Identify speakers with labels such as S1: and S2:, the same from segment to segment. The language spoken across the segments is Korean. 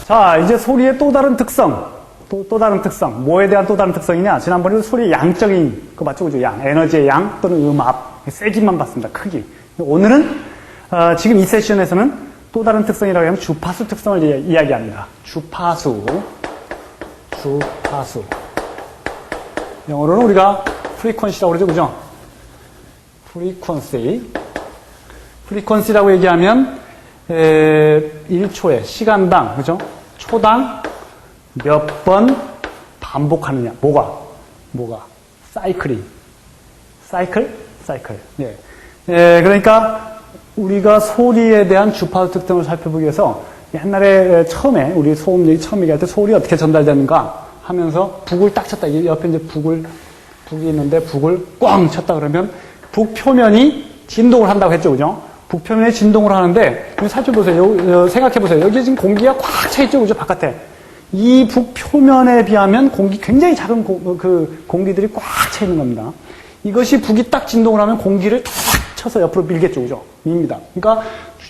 S1: 자, 이제 소리의 또 다른 특성. 또 다른 특성. 뭐에 대한 또 다른 특성이냐? 지난번에 소리의 양적인, 그거 맞죠? 그죠? 양. 에너지의 양 또는 음압. 세기만 봤습니다. 크기. 오늘은, 지금 이 세션에서는 또 다른 특성이라고 하면 주파수 특성을 이야기합니다. 주파수. 영어로는 우리가 frequency라고 그러죠. 그죠? frequency라고 얘기하면, 1초에, 시간당, 그죠? 초당 몇 번 반복하느냐. 뭐가? 사이클. 예. 그러니까 우리가 소리에 대한 주파수 특성을 살펴보기 위해서 옛날에 처음에 우리 소음력이 처음 얘기할 때 소리 어떻게 전달되는가 하면서 북을 딱 쳤다. 옆에 이제 북이 있는데 북을 꽝 쳤다 그러면 북 표면이 진동을 한다고 했죠. 그죠? 북 표면에 진동을 하는데 살펴보세요. 생각해보세요. 여기 지금 공기가 꽉 차 있죠. 그죠? 바깥에. 이 북 표면에 비하면 굉장히 작은 공기들이 꽉 차 있는 겁니다. 이것이 북이 딱 진동을 하면 공기를 탁 쳐서 옆으로 밀겠죠. 그죠? 밉니다. 그러니까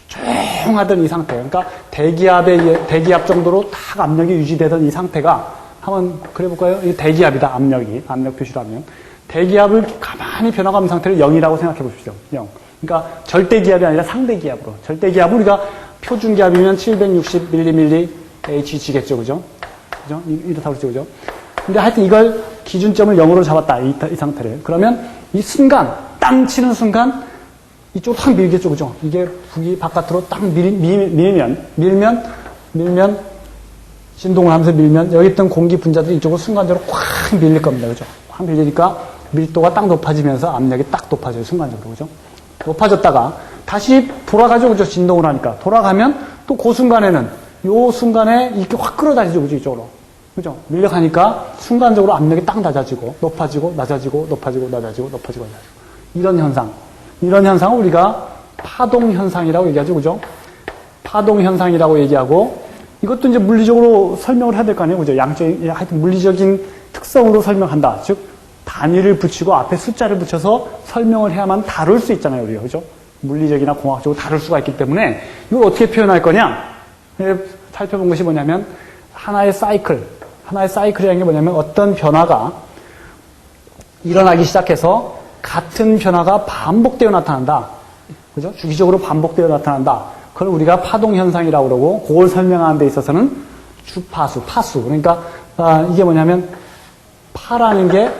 S1: 조용하던 이 상태. 그러니까 대기압 정도로 딱 압력이 유지되던 이 상태가 한번 그려볼까요? 이 대기압이다. 압력 표시로 하면. 대기압을 가만히 변화가는 상태를 0이라고 생각해 보십시오. 0. 그러니까 절대기압이 아니라 상대기압으로. 절대기압은 우리가 표준기압이면 760mmHg겠죠. 그죠? 이렇다고 그랬죠. 그죠? 근데 하여튼 이걸 기준점을 0으로 잡았다. 이 상태를. 그러면 이 순간, 땅 치는 순간 이쪽으로 확 밀겠죠. 그죠? 이게 북이 바깥으로 딱 밀면 진동을 하면서 밀면 여기 있던 공기 분자들이 이쪽으로 순간적으로 확 밀릴 겁니다. 그죠? 확 밀리니까 밀도가 딱 높아지면서 압력이 딱 높아져요. 순간적으로. 그죠? 높아졌다가 다시 돌아가죠. 그죠? 진동을 하니까. 돌아가면 또 그 순간에는 요 순간에 이렇게 확 끌어다니죠. 그죠? 이쪽으로. 그죠? 밀려가니까 순간적으로 압력이 딱 낮아지고 높아지고 낮아지고 높아지고 낮아지고 높아지고 낮아지고. 이런 현상을 우리가 파동 현상이라고 얘기하죠. 그죠? 파동 현상이라고 얘기하고 이것도 이제 물리적으로 설명을 해야 될 거 아니에요. 그죠? 하여튼 물리적인 특성으로 설명한다. 즉 단위를 붙이고 앞에 숫자를 붙여서 설명을 해야만 다룰 수 있잖아요. 우리가. 그죠? 물리적이나 공학적으로 다룰 수가 있기 때문에 이걸 어떻게 표현할 거냐? 살펴본 것이 뭐냐면 하나의 사이클이라는 게 뭐냐면 어떤 변화가 일어나기 시작해서 같은 변화가 반복되어 나타난다. 그죠? 주기적으로 반복되어 나타난다. 그걸 우리가 파동현상이라고 그러고 그걸 설명하는 데 있어서는 파수. 그러니까 이게 뭐냐면 파라는 게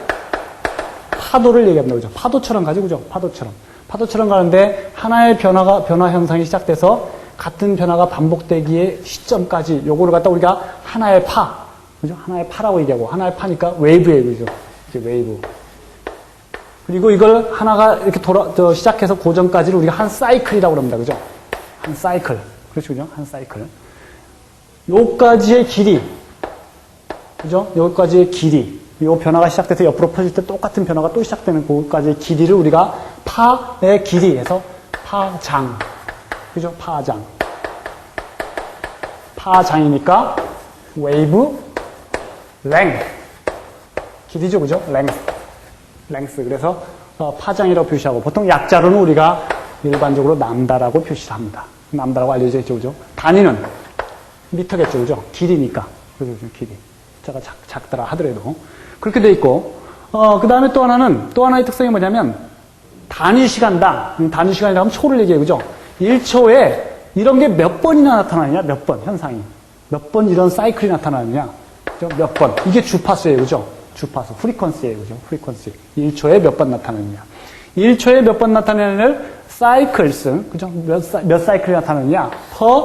S1: 파도를 얘기합니다. 그죠? 파도처럼 가죠. 그죠? 파도처럼 가는데 하나의 변화 현상이 시작돼서 같은 변화가 반복되기의 시점까지 요거를 갖다 우리가 하나의 파. 그죠? 하나의 파라고 얘기하고 하나의 파니까 웨이브예요. 그죠? 이제 웨이브. 그리고 이걸 하나가 이렇게 시작해서 고정까지를 우리가 한 사이클이라고 합니다. 그죠? 한 사이클. 그렇죠. 그죠? 한 사이클. 요까지의 길이. 그죠? 요까지의 길이. 요 변화가 시작돼서 옆으로 퍼질 때 똑같은 변화가 또 시작되는 그까지의 길이를 우리가 파의 길이에서 파장. 그죠? 파장이니까 웨이브 랭. 길이죠. 그죠? 랭스. 그래서 파장이라고 표시하고 보통 약자로는 우리가 일반적으로 남다라고 표시를 합니다. 남다라고 알려져 있죠. 그죠? 단위는 미터겠죠. 그죠? 길이니까. 그죠? 길이. 숫자가 작더라 하더라도. 그렇게 돼 있고, 그 다음에 또 하나의 특성이 뭐냐면, 단위 시간이라고 하면 초를 얘기해요. 그죠? 1초에 이런 게 몇 번이나 나타나느냐? 몇 번, 현상이. 몇 번 이런 사이클이 나타나느냐? 그죠? 몇 번. 이게 주파수예요. 그죠? 주파수. 프리퀀시예요. 그죠? 프리퀀시. 1초에 몇 번 나타나느냐? 1초에 몇 번 나타나느냐를 사이클스. 그죠? 몇 사이클이 나타나느냐? per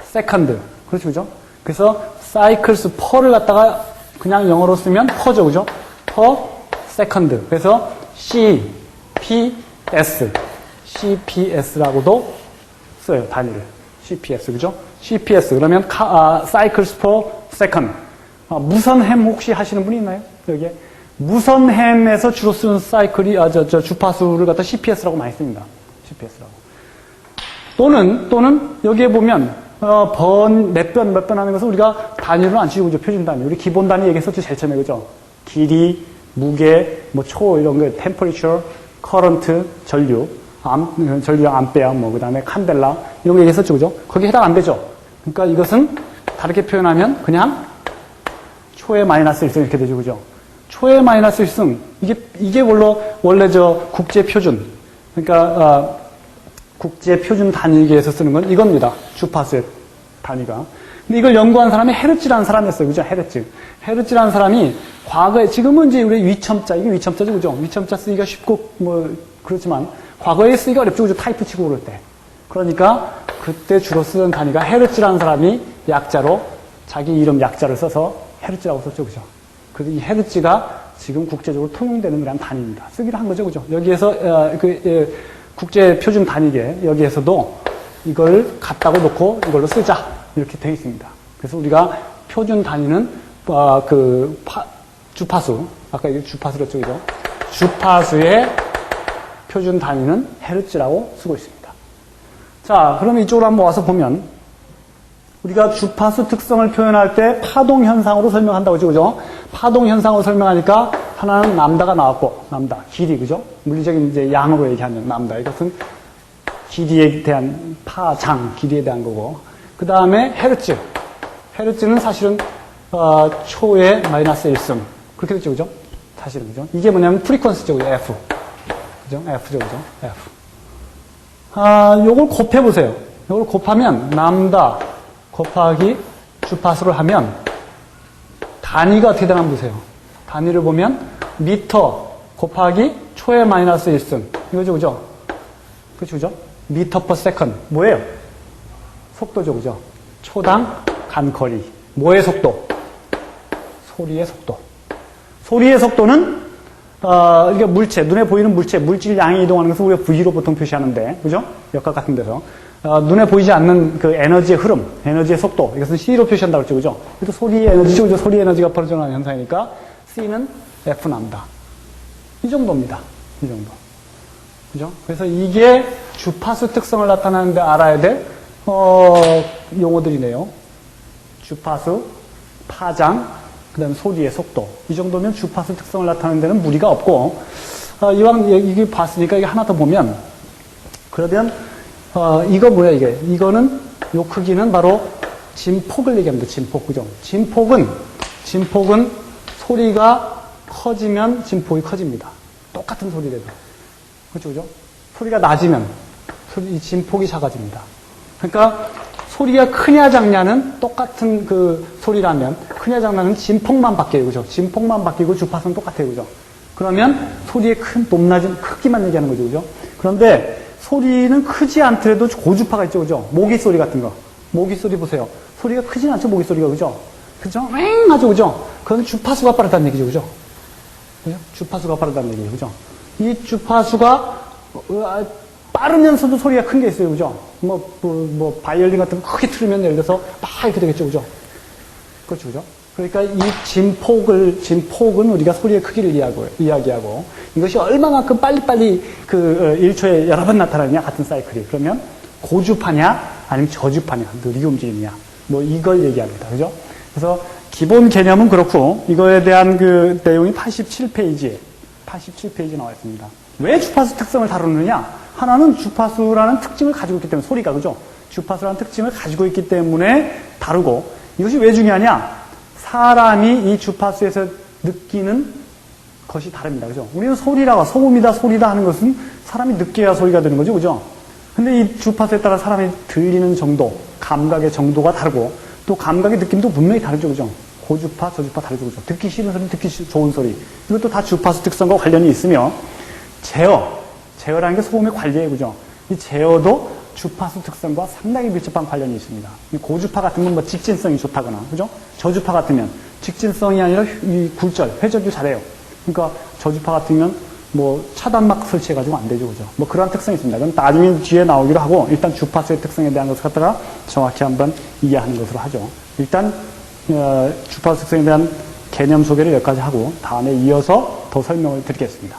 S1: second. 그렇죠. 그죠? 그래서 cycles per를 갖다가 그냥 영어로 쓰면 per죠. 그죠? per second. 그래서 CPS라고도 써요. 단위를. CPS. 그죠? CPS. 그러면 cycles per second. 무선햄 혹시 하시는 분이 있나요? 여기에. 무선햄에서 주로 쓰는 사이클이, 주파수를 갖다 CPS라고 많이 씁니다. CPS라고. 또는 여기에 보면, 몇 번 하는 것은 우리가 단위로 안 치고, 표준 단위. 우리 기본 단위 얘기했었죠, 제일 처음에, 그죠? 길이, 무게, 초, 이런 거, temperature, current, 전류량, 암페어, 그 다음에 칸델라, 이런 거 얘기했었죠, 그죠? 거기에 해당 안 되죠? 그러니까 이것은 다르게 표현하면 그냥 초의 마이너스 1승 이렇게 되죠. 그죠? 초의 마이너스 1승. 이게 원래 국제 표준. 그러니까, 국제 표준 단위계에서 쓰는 건 이겁니다. 주파수의 단위가. 근데 이걸 연구한 사람이 헤르츠라는 사람이었어요. 그죠? 헤르츠. 헤르츠라는 사람이 과거에, 지금은 이제 우리 위첨자, 이게 위첨자죠. 그죠? 위첨자 쓰기가 쉽고, 그렇지만, 과거에 쓰기가 어렵죠. 그죠? 타이프 치고 그럴 때. 그러니까, 그때 주로 쓰던 단위가 헤르츠라는 사람이 약자로, 자기 이름 약자를 써서 헤르츠라고 썼죠. 그죠? 그래서 이 헤르츠가 지금 국제적으로 통용되는 그런 단위입니다. 쓰기로 한 거죠. 그죠? 여기에서, 국제 표준 단위계, 여기에서도 이걸 갖다고 놓고 이걸로 쓰자. 이렇게 되어 있습니다. 그래서 우리가 표준 단위는, 주파수. 아까 이게 주파수였죠. 그죠? 주파수의 표준 단위는 헤르츠라고 쓰고 있습니다. 자, 그럼 이쪽으로 한번 와서 보면, 우리가 주파수 특성을 표현할 때 파동 현상으로 설명한다고 하죠. 그죠? 파동 현상으로 설명하니까 하나는 람다가 나왔고, 람다, 길이, 그죠? 물리적인 이제 양으로 얘기하면 람다. 이것은 길이에 대한 파장, 길이에 대한 거고. 그 다음에 헤르츠. 헤르츠는 사실은, 초의 마이너스 1승. 그렇게 됐죠. 그죠? 사실은, 그죠? 이게 뭐냐면 프리퀀시죠. 그죠? F. 그죠? F죠. 그죠? F. 요걸 곱해보세요. 요걸 곱하면, 람다 곱하기 주파수를 하면, 단위가 어떻게 되나 보세요. 단위를 보면, 미터 곱하기 초의 마이너스 1승. 이거죠. 그죠? 그죠? 미터 퍼 세컨드. 뭐예요? 속도죠. 그죠? 초당 간거리. 뭐의 속도? 소리의 속도. 소리의 속도는, 이게 물체, 눈에 보이는 물질 양이 이동하는 것을 우리가 V로 보통 표시하는데, 그죠? 역학 같은 데서. 눈에 보이지 않는 그 에너지의 흐름, 에너지의 속도, 이것은 C로 표시한다고 했죠. 그죠? 그래도 소리의 에너지죠. 그죠? 소리의 에너지가 벌어져나가는 현상이니까, C는 F 남다. 이 정도입니다. 이 정도. 그죠? 그래서 이게 주파수 특성을 나타내는데 알아야 될, 용어들이네요. 주파수, 파장, 그 다음에 소리의 속도. 이 정도면 주파수 특성을 나타내는 데는 무리가 없고, 이왕 이게 봤으니까 이게 하나 더 보면, 그러면, 이거 뭐야, 이게. 이거는, 요 크기는 바로 진폭을 얘기합니다. 진폭. 그죠? 진폭은 소리가 커지면 진폭이 커집니다. 똑같은 소리라도. 그죠? 그죠? 소리가 낮으면 이 진폭이 작아집니다. 그러니까 소리가 크냐 작냐는 똑같은 그 소리라면 크냐 작냐는 진폭만 바뀌어요. 그죠? 진폭만 바뀌고 주파수는 똑같아요. 그죠? 그러면 소리의 높낮은 크기만 얘기하는 거죠. 그죠? 그런데 소리는 크지 않더라도 고주파가 있죠. 그죠? 모기 소리 같은 거. 모기 소리 보세요. 소리가 크진 않죠. 모기 소리가. 그죠? 그죠? 왱 하죠. 그죠? 그건 주파수가 빠르다는 얘기죠. 그죠? 그죠? 주파수가 빠르다는 얘기죠. 그죠? 이 주파수가 빠르면서도 소리가 큰 게 있어요. 그죠? 바이올린 같은 거 크게 틀으면 예를 들어서 막 이렇게 되겠죠. 그죠? 그렇죠. 그죠? 그러니까 이 진폭은 우리가 소리의 크기를 이야기하고 이것이 얼마만큼 빨리빨리 1초에 여러 번 나타나느냐 같은 사이클이. 그러면 고주파냐 아니면 저주파냐 느리게 움직이느냐 이걸 얘기합니다. 그죠? 그래서 기본 개념은 그렇고 이거에 대한 그 내용이 87페이지에 나와 있습니다. 왜 주파수 특성을 다루느냐? 하나는 주파수라는 특징을 가지고 있기 때문에 소리가 그죠? 주파수라는 특징을 가지고 있기 때문에 다루고 이것이 왜 중요하냐? 사람이 이 주파수에서 느끼는 것이 다릅니다. 그죠? 우리는 소음이다, 소리다 하는 것은 사람이 느껴야 소리가 되는 거죠. 그죠? 근데 이 주파수에 따라 사람이 들리는 정도, 감각의 정도가 다르고 또 감각의 느낌도 분명히 다르죠. 그죠? 고주파, 저주파 다르죠. 그죠? 듣기 싫은 소리, 듣기 좋은 소리. 이것도 다 주파수 특성과 관련이 있으며 제어라는 게 소음의 관리예요. 그죠? 이 제어도 주파수 특성과 상당히 밀접한 관련이 있습니다. 고주파 같은 건 직진성이 좋다거나, 그죠? 저주파 같으면 직진성이 아니라 이 굴절, 회전도 잘해요. 그러니까 저주파 같으면 차단막 설치해가지고 안 되죠. 그죠? 그러한 특성이 있습니다. 그럼 나중에 뒤에 나오기로 하고, 일단 주파수의 특성에 대한 것을 갖다가 정확히 한번 이해하는 것으로 하죠. 일단, 주파수 특성에 대한 개념 소개를 여기까지 하고, 다음에 이어서 더 설명을 드리겠습니다.